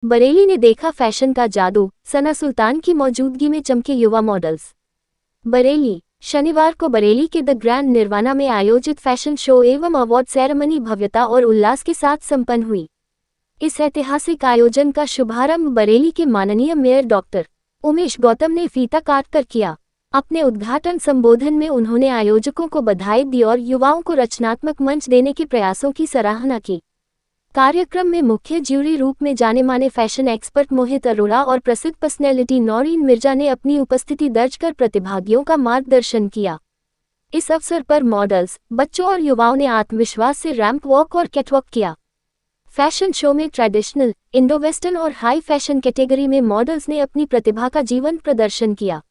बरेली ने देखा फैशन का जादू, सना सुल्तान की मौजूदगी में चमके युवा मॉडल्स। बरेली, शनिवार को बरेली के द ग्रैंड निर्वाणा में आयोजित फैशन शो एवं अवार्ड सेरेमनी भव्यता और उल्लास के साथ संपन्न हुई। इस ऐतिहासिक आयोजन का शुभारंभ बरेली के माननीय मेयर डॉक्टर उमेश गौतम ने फीता काटकर किया। अपने उद्घाटन संबोधन में उन्होंने आयोजकों को बधाई दी और युवाओं को रचनात्मक मंच देने के प्रयासों की सराहना की। कार्यक्रम में मुख्य ज्यूरी रूप में जाने माने फैशन एक्सपर्ट मोहित अरोड़ा और प्रसिद्ध पर्सनैलिटी नौरीन मिर्जा ने अपनी उपस्थिति दर्ज कर प्रतिभागियों का मार्गदर्शन किया। इस अवसर पर मॉडल्स, बच्चों और युवाओं ने आत्मविश्वास से रैंप वॉक और कैटवॉक किया। फैशन शो में ट्रेडिशनल, इंडो वेस्टर्न और हाई फैशन कैटेगरी में मॉडल्स ने अपनी प्रतिभा का जीवंत प्रदर्शन किया।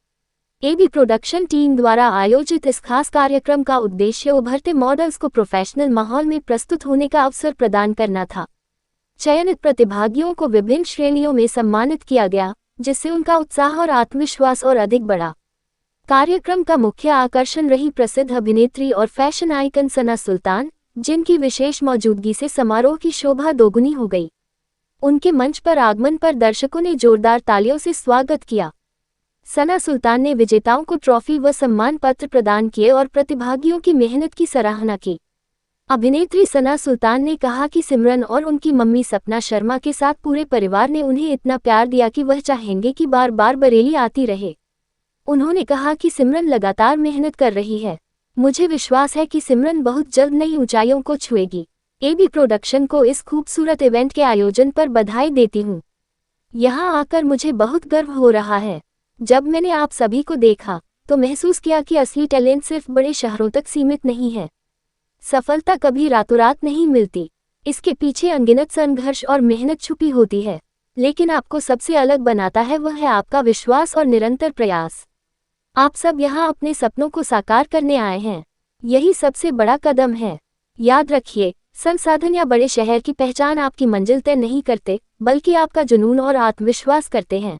एबी प्रोडक्शन टीम द्वारा आयोजित इस खास कार्यक्रम का उद्देश्य उभरते मॉडल्स को प्रोफेशनल माहौल में प्रस्तुत होने का अवसर प्रदान करना था। चयनित प्रतिभागियों को विभिन्न श्रेणियों में सम्मानित किया गया, जिससे उनका उत्साह और आत्मविश्वास और अधिक बढ़ा। कार्यक्रम का मुख्य आकर्षण रही प्रसिद्ध अभिनेत्री और फैशन आइकन सना सुल्तान, जिनकी विशेष मौजूदगी से समारोह की शोभा दोगुनी हो गई। उनके मंच पर आगमन पर दर्शकों ने जोरदार तालियों से स्वागत किया। सना सुल्तान ने विजेताओं को ट्रॉफी व सम्मान पत्र प्रदान किए और प्रतिभागियों की मेहनत की सराहना की। अभिनेत्री सना सुल्तान ने कहा कि सिमरन और उनकी मम्मी सपना शर्मा के साथ पूरे परिवार ने उन्हें इतना प्यार दिया कि वह चाहेंगे कि बार बार बरेली आती रहे। उन्होंने कहा कि सिमरन लगातार मेहनत कर रही है। मुझे विश्वास है कि सिमरन बहुत जल्द नई ऊंचाइयों को छुएगी। एबी प्रोडक्शन को इस खूबसूरत इवेंट के आयोजन पर बधाई देती हूँ। यहाँ आकर मुझे बहुत गर्व हो रहा है। जब मैंने आप सभी को देखा तो महसूस किया कि असली टैलेंट सिर्फ बड़े शहरों तक सीमित नहीं है। सफलता कभी रातों रात नहीं मिलती। इसके पीछे अनगिनत संघर्ष और मेहनत छुपी होती है, लेकिन आपको सबसे अलग बनाता है वह है आपका विश्वास और निरंतर प्रयास। आप सब यहाँ अपने सपनों को साकार करने आए हैं। यही सबसे बड़ा कदम है। याद रखिए, संसाधन या बड़े शहर की पहचान आपकी मंजिल तय नहीं करते, बल्कि आपका जुनून और आत्मविश्वास करते हैं।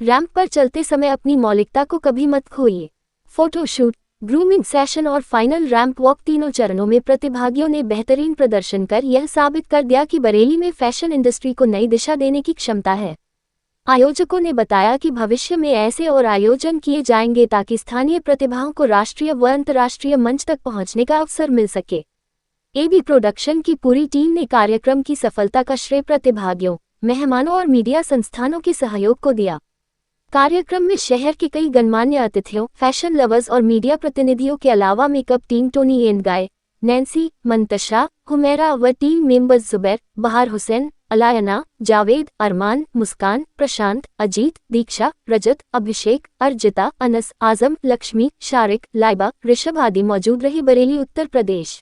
रैंप पर चलते समय अपनी मौलिकता को कभी मत खोइए। फोटोशूट, ग्रूमिंग सेशन और फाइनल रैंप वॉक तीनों चरणों में प्रतिभागियों ने बेहतरीन प्रदर्शन कर यह साबित कर दिया कि बरेली में फैशन इंडस्ट्री को नई दिशा देने की क्षमता है। आयोजकों ने बताया कि भविष्य में ऐसे और आयोजन किए जाएंगे ताकि स्थानीय प्रतिभाओं को राष्ट्रीय व अंतर्राष्ट्रीय मंच तक पहुंचने का अवसर मिल सके। एबी प्रोडक्शन की पूरी टीम ने कार्यक्रम की सफलता का श्रेय प्रतिभागियों, मेहमानों और मीडिया संस्थानों के सहयोग को दिया। कार्यक्रम में शहर के कई गणमान्य अतिथियों, फैशन लवर्स और मीडिया प्रतिनिधियों के अलावा makeup team Tony and guy, Nancy, Mantasha, Humaira व टीम मेंबर्स जुबैर, बहार हुसैन, अलायना, जावेद, अरमान, मुस्कान, प्रशांत, अजीत, दीक्षा, रजत, अभिषेक, अर्जिता, अनस, आजम, लक्ष्मी, शारिक, लाइबा, ऋषभ आदि मौजूद रहे। बरेली, उत्तर प्रदेश।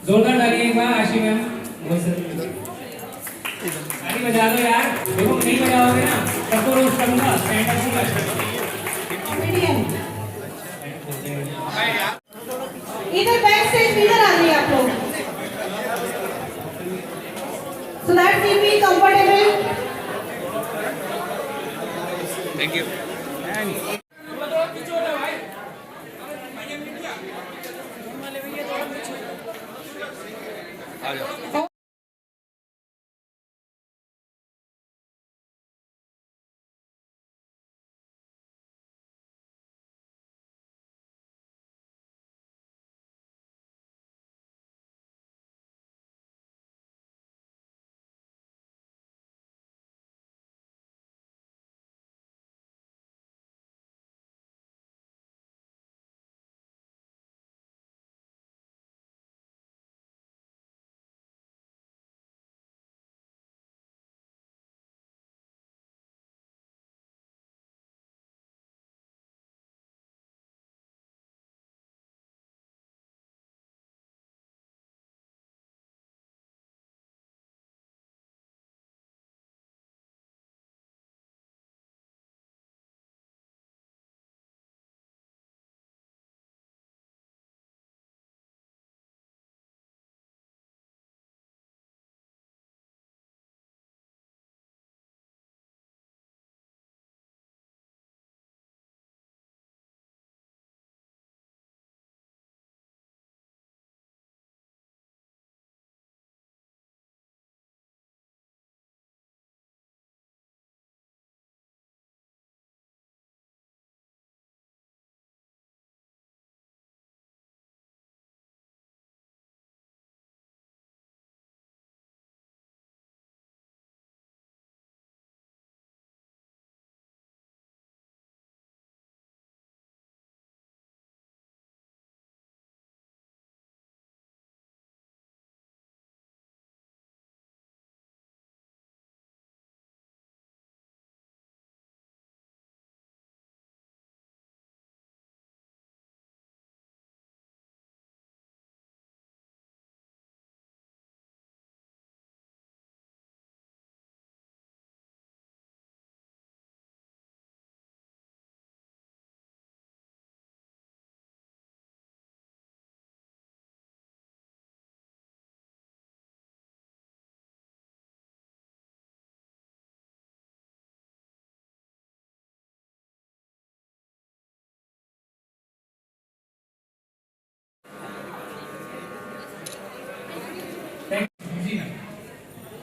जोरदार ताली एक बार आशी मैम। ताली बजा दो यार, देखो नहीं बजाओगे ना सबको रोस्ट करूंगा। स्टैंड अप इधर बैक स्टेज इधर आ जाइए आप लोग, so that we be comfortable. Thank you. आ जाओ।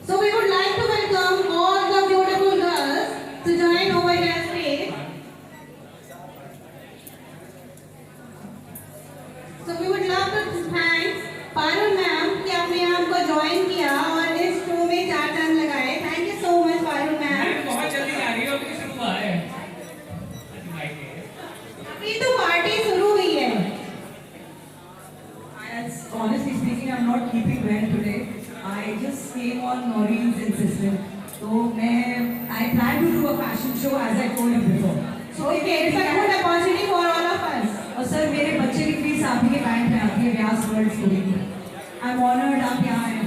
So we would like to welcome all the beautiful girls to join over here stage. So we would love to thank Parul ma'am कि आपने हमको join किया और इस शो में 4 चांद लगाए। Thank you so much Parul ma'am. बहुत जल्दी जा रही हो, अभी शुरू हुआ है। अभी तो पार्टी शुरू हुई है। Honestly speaking, I'm not keeping well today. I just came on Noreen's insistence. So I plan to do a fashion show as I told you before. So Okay, it's a good opportunity for all of us. और sir मेरे बच्चे की fees आप ही के bank में आती है व्यास world school की। I'm honored आप यहाँ हैं।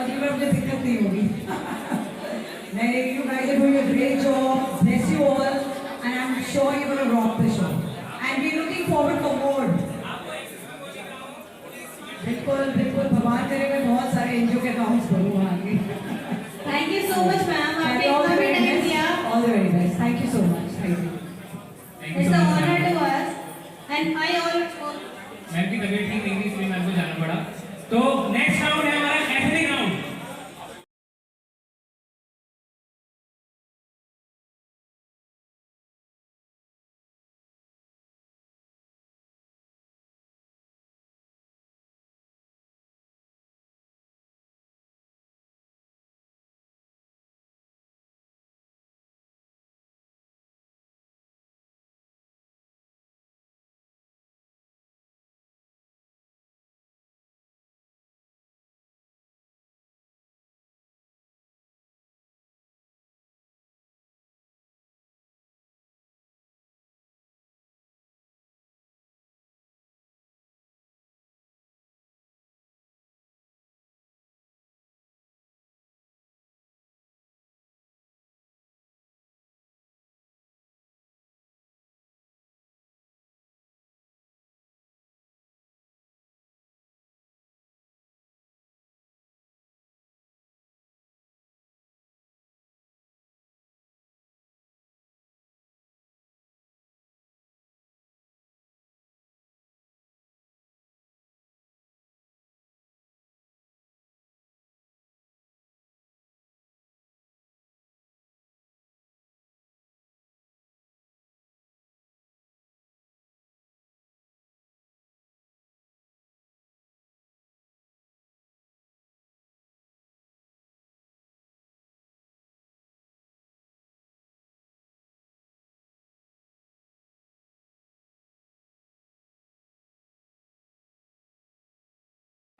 अगली बार मुझे दिक्कत नहीं होगी। नहीं, you guys are doing a great job. Bless you all, and I'm sure you're going to rock the show. And we're looking forward for more. बिल्कुल बिल्कुल भगवान करे मैं बहुत सारे एनजीओ के अकाउंट्स भरूंगा आगे। Thank you so much ma'am, आपने All इतना the भी very टाइम best. दिया। All the very best. Thank you so much. Thank you. It's an honor to us, and I also. Ma'am की तबीयत ठीक नहीं थी इसलिए मैम को जाना पड़ा। तो नेक्स्ट राउंड है हमारा एथनिक राउंड।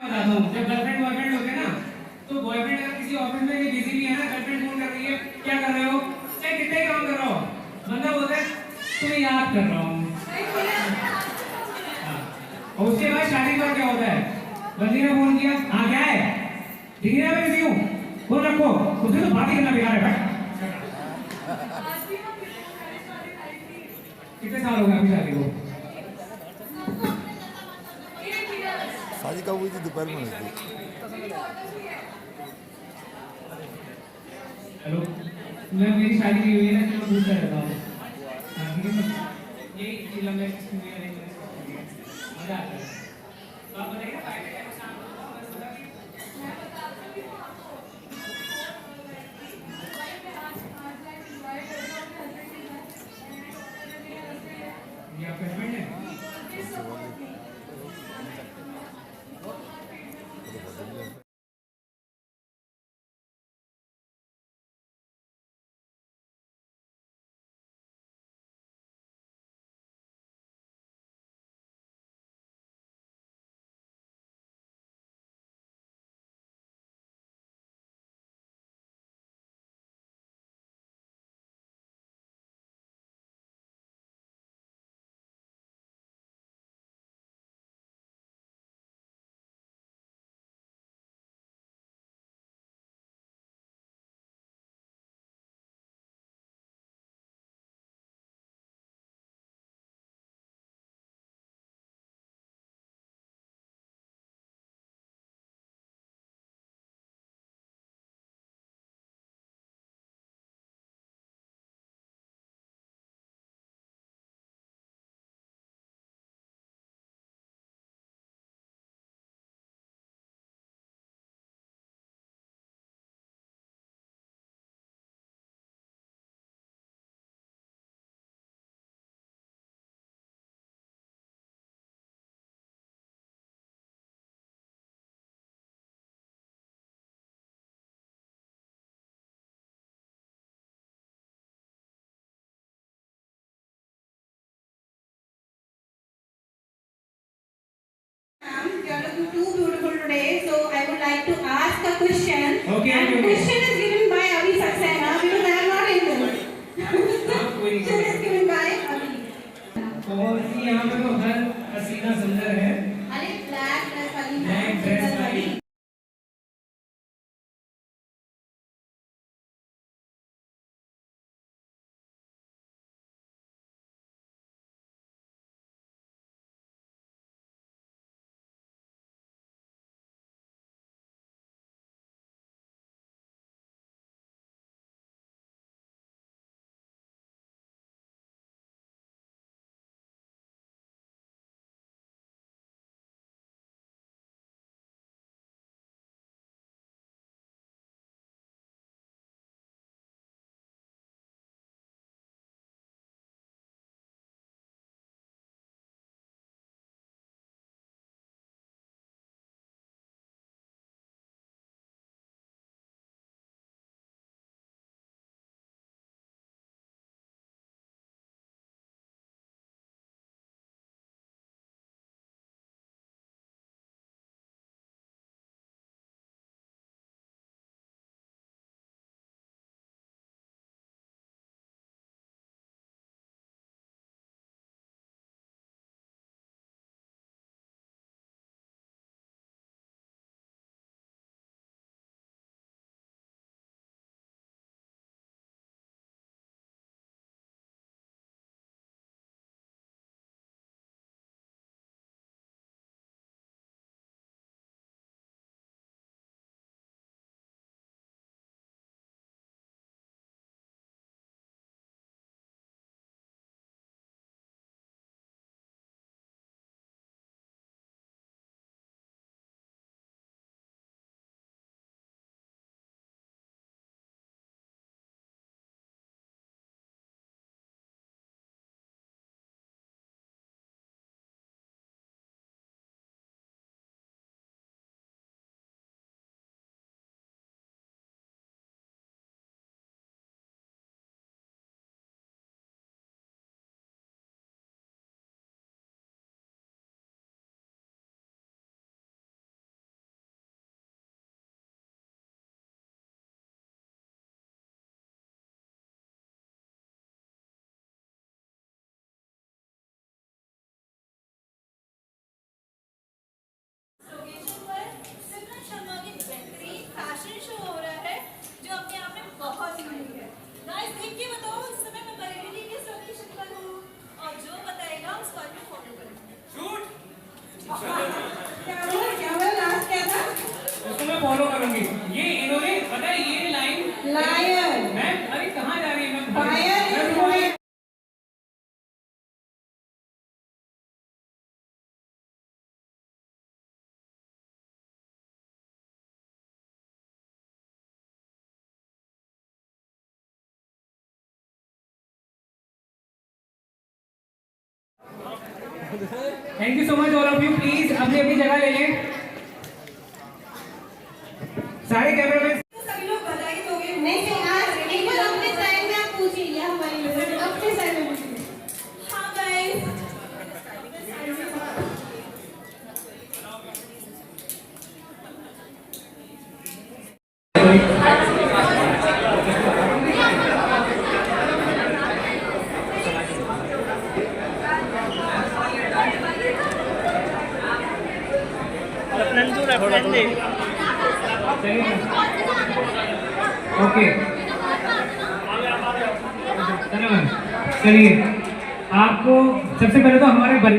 बताता हूँ, जब गर्लफ्रेंड बॉयफ्रेंड होते हैं ना, तो बॉयफ्रेंड अगर किसी ऑफिस में बिजी भी है ना, गर्लफ्रेंड फोन कर रही है, क्या कर रहे हो, चाहे कितने ही काम कर रहा हो, बंदा बोलता है तुम्हें याद कर रहा हूँ। हाँ। और उसके बाद शादी पर क्या होता है, बंदी ने फोन किया, हाँ क्या है, ठीक है मैं बिजी हूँ, फोन रखो, उससे तो बात ही करना बेकार है भाई। कितने साल हो गए अभी शादी को? शादी कब हुई थी? दोपहर में हुई थी। हेलो, मैं मेरी शादी नहीं हुई है ना, तो मैं पूछता रहता हूँ। हाँ, ठीक है, यही चीज़ हमें मजा आता है। तो आप बताइए ना, ये आपका हस्बैंड है? Ma'am, you are looking too beautiful today, so I would like to ask a question. Okay, And okay, okay. question is given by Avi Saxena because I am not in this. हाँ, कोई नहीं, Question is given by Avi. और यहाँ पे तो हर हसीना सुंदर है। अरे black dress वाली Black dress वाली। फॉलो करूंगी। ये इन्होंने पता है ये लाइन Lion. मैम अरे कहाँ जा रही है ma'am? Fire is going. Thank you so much all of you. Please अपनी अपनी जगह ले लें सारे कैमरामैन। सभी लोग बधाई दोगे। नहीं आज एक बार अपने साइड में आप पूछिए, ये हमारी लोग अपने साइड में पूछिए। हाँ गाइस, ओके चलिए आपको सबसे पहले तो हमारे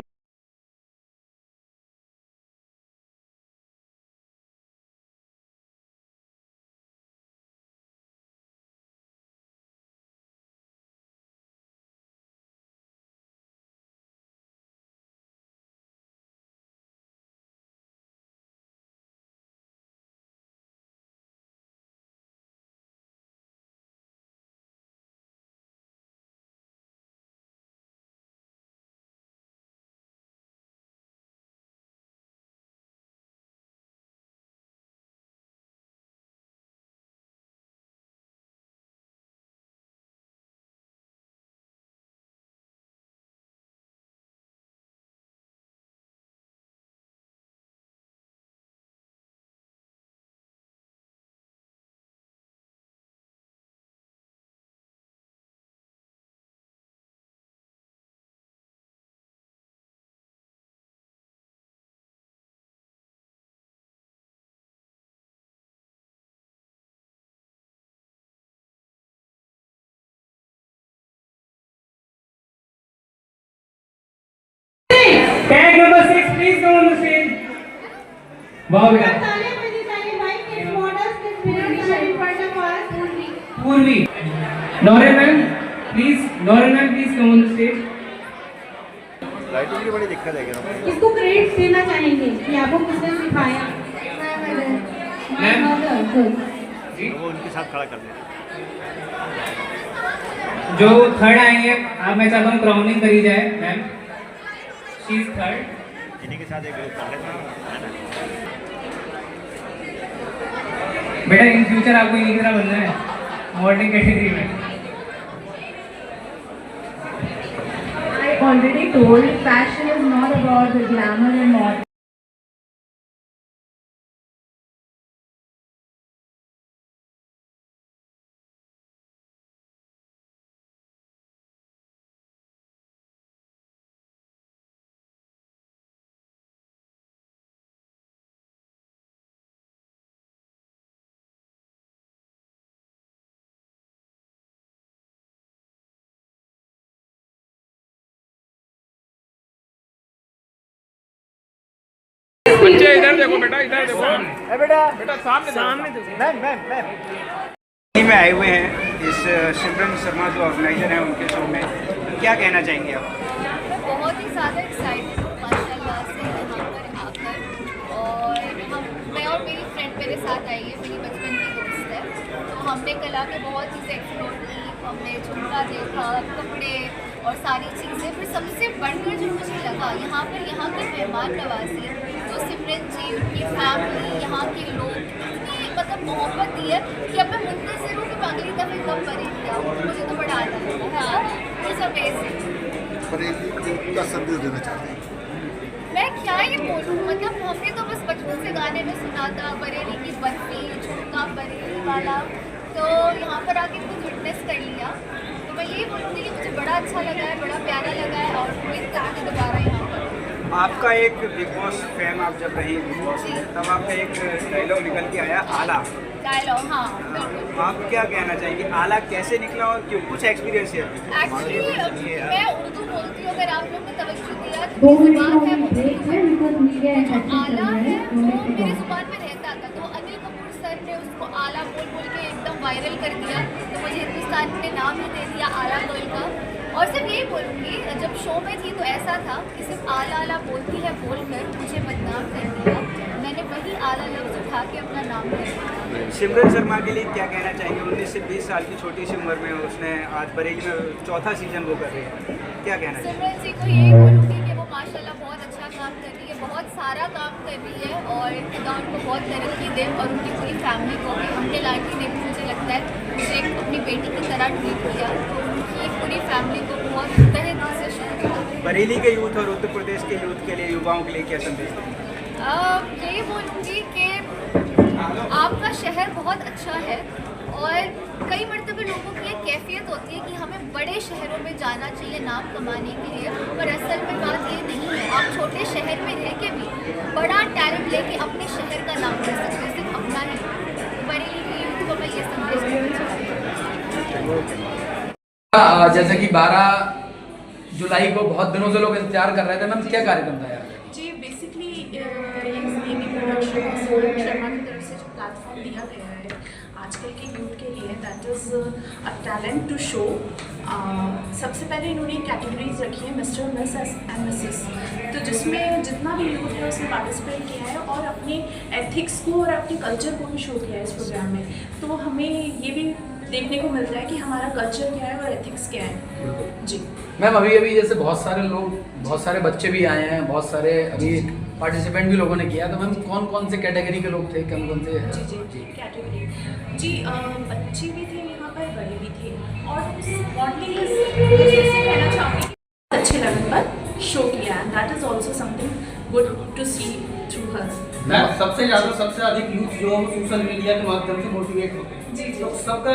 tag number 6 please come on the stage. Wow बेटा तालियां बजनी चाहिए भाई। Kids models kids videos are in front of us. Purvi Naureen ma'am please come on the stage. Lighting की बड़ी दिक्कत है क्या? किसको क्रेडिट देना चाहेंगे कि आपको किसने सिखाया? My mother. गुड। जी वो उनके साथ खड़ा कर दें। जो थर्ड आएंगे आप मैं चाहता हूँ क्राउनिंग करी जाए मैम। She is third. इन्हीं के साथ एक ग्रुप कर लेते हैं। बेटा इन फ्यूचर आपको इन्हीं की तरह बनना है मॉडलिंग कैटेगरी में। I already told fashion is not about the glamour and model. बच्चे इधर देखो बेटा, इधर देखो बेटा सामने में आए हुए हैं इस सिमरन शर्मा जो ऑर्गेनाइजर हैं उनके शो में, क्या कहना चाहेंगे आप? बहुत ही ज़्यादा एक्साइटेड हूँ माशाल्लाह से यहाँ पर आकर। और मैं और मेरी फ्रेंड मेरे साथ आई है, मेरी बचपन की दोस्त है। तो हमने कला के बहुत चीज़ें एक्सप्लोर की, हमने झुमका देखा, कपड़े और सारी चीज़ें। फिर सबसे बढ़कर जो मुझे लगा यहाँ पर यहाँ की मेहमान नवाजी, जो सिमरन जी, उनकी फैमिली, यहाँ के लोग, इतनी मतलब मोहब्बत दी है कि अब मैं मुंतज़िर हूँ कि मैं अगली दफ़े कब बरेली आऊँ। मुझे तो बड़ा आनंद है। हाँ, इट्स अमेजिंग। बरेली को क्या संदेश देना चाहते हैं? मैं क्या ही बोलूँ, मतलब हमने तो बस बचपन से गाने में सुना था बरेली की बर्फी, झुमका बरेली वाला, तो यहाँ पर आके खुद विटनेस कर लिया। तो मैं यही बोलूँगी कि मुझे बड़ा अच्छा लगा है, बड़ा प्यारा लगा है और उम्मीद करती हूँ दोबारा यहाँ पर। आपका एक बिग बॉस फैन आप जब रही बिग बॉस में, तब आपका एक डायलॉग निकल के आया आला डायलॉग। हाँ बिल्कुल। आप क्या कहना चाहेंगे, आला कैसे निकला और क्यों, कुछ एक्सपीरियंस है? एक्चुअली मैं उर्दू बोलती हूँ, अगर आप लोग ने तवज्जो दिया तो 2 मिनट जुबान है का ब्रेक है बिकॉज मीडिया आला है वो मेरी जुबान में रहता था। तो अनिल कपूर नाम बोल बोल के एकदम वायरल कर दिया, तो मुझे हिंदुस्तान ने नाम ही दे दिया आला गर्ल का। और सिर्फ यही बोलूँगी, जब शो में थी तो ऐसा था कि सिर्फ आला आला बोलती है बोलकर मुझे बदनाम कर दिया। मैंने वही आला लफ्ज़ उठा के अपना नाम कर दिया। सिमरन शर्मा के लिए क्या कहना चाहेंगे? 19 से 20 साल की छोटी सी उम्र में उसने आज बरेली में 4था सीजन वो कर रही है, क्या कहना चाहिए? सिमरन जी को यही बोलूँगी कि वो माशाल्लाह बहुत अच्छा काम कर रही है, बहुत सारा काम कर रही है और खुदा उनको बहुत तरक्की दे और उनकी पूरी फैमिली को भी। अंकल आंटी ने भी मुझे लगता है मुझे एक अपनी बेटी की तरह ट्रीट किया, तो उनकी पूरी फैमिली को बहुत तहे दिल से शुक्रिया। बरेली के यूथ और उत्तर प्रदेश के यूथ के लिए, युवाओं के लिए क्या संदेश देंगे? यही बोलूँगी कि आपका शहर बहुत अच्छा है और कई मरतबे लोगों की एक कैफियत होती है कि हमें बड़े शहरों में जाना चाहिए नाम कमाने के लिए, पर असल में बात ये नहीं है। आप छोटे शहर में रह के भी बड़ा टैलेंट लेके अपने शहर का नाम कर सकते हैं, सिर्फ अपना ही। बरेली की यूथ को मैं ये संदेश देना चाहती हूँ। जैसे कि 12 जुलाई को बहुत दिनों से लोग इंतजार कर रहे थे, मैम क्या कार्यक्रम था यार? जी बेसिकली प्रोडक्शन शर्मा की तरफ से जो प्लेटफॉर्म दिया गया है आजकल के यूथ के लिए, that is a talent to show. सबसे पहले इन्होंने कैटेगरीज रखी है मिस्टर, मिस एंड मिसेस, तो जिसमें जितना भी यूथ है उसने पार्टिसिपेट किया है और अपने एथिक्स को और अपने कल्चर को भी शो किया है इस प्रोग्राम में। तो हमें ये भी देखने को मिलता है कि हमारा कल्चर क्या है और एथिक्स क्या है। जी मैम अभी जैसे बहुत सारे लोग, बहुत सारे बच्चे भी आए हैं, बहुत सारे अभी पार्टिसिपेंट भी लोगों ने किया, तो मैम कौन कौन से कैटेगरी के लोग थे, कौन कौन से? जी कैटेगरी जी बच्चे भी थे यहाँ पर, बड़े भी थे और स्पॉन्टेनियस कहना चाहूँगी कि अच्छे लेवल पर शो किया है। That is also something good to see through her. Ma'am सबसे अधिक यूथ जो सोशल मीडिया के माध्यम से मोटिवेट होते हैं, तो सबका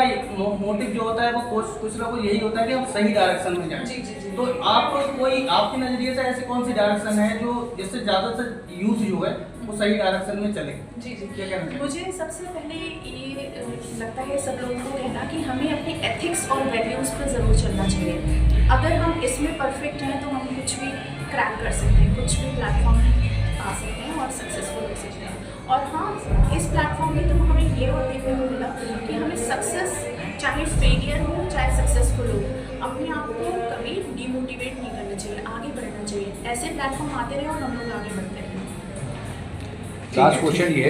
मोटिव जो होता है वो कुछ ना कुछ यही होता है कि हम सही डायरेक्शन में जाएं। तो आप कोई आपके नज़रिए से ऐसी कौन सी डायरेक्शन है जो जिससे ज़्यादातर यूथ जो है वो सही डायरेक्शन में चले? जी क्या कहना चाहिए? मुझे सबसे पहले ये लगता है सब लोगों को कहना कि हमें अपनी एथिक्स और वैल्यूज़ पर ज़रूर चलना चाहिए। अगर हम इसमें परफेक्ट हैं तो हम कुछ भी क्रैक कर सकते हैं, कुछ भी प्लेटफॉर्म आ सकते हैं और सक्सेसफुल हो सकते हैं। और हाँ, इस प्लेटफॉर्म के थ्रू हमें ये और देखने को मिला कि हमें सक्सेस चाहे फेलियर हो चाहे सक्सेसफुल हो, अपने आप को कभी डिमोटिवेट नहीं करना चाहिए, आगे बढ़ना चाहिए। ऐसे प्लेटफॉर्म आते रहे और हम लोग आगे बढ़ते रहे। लास्ट क्वेश्चन ये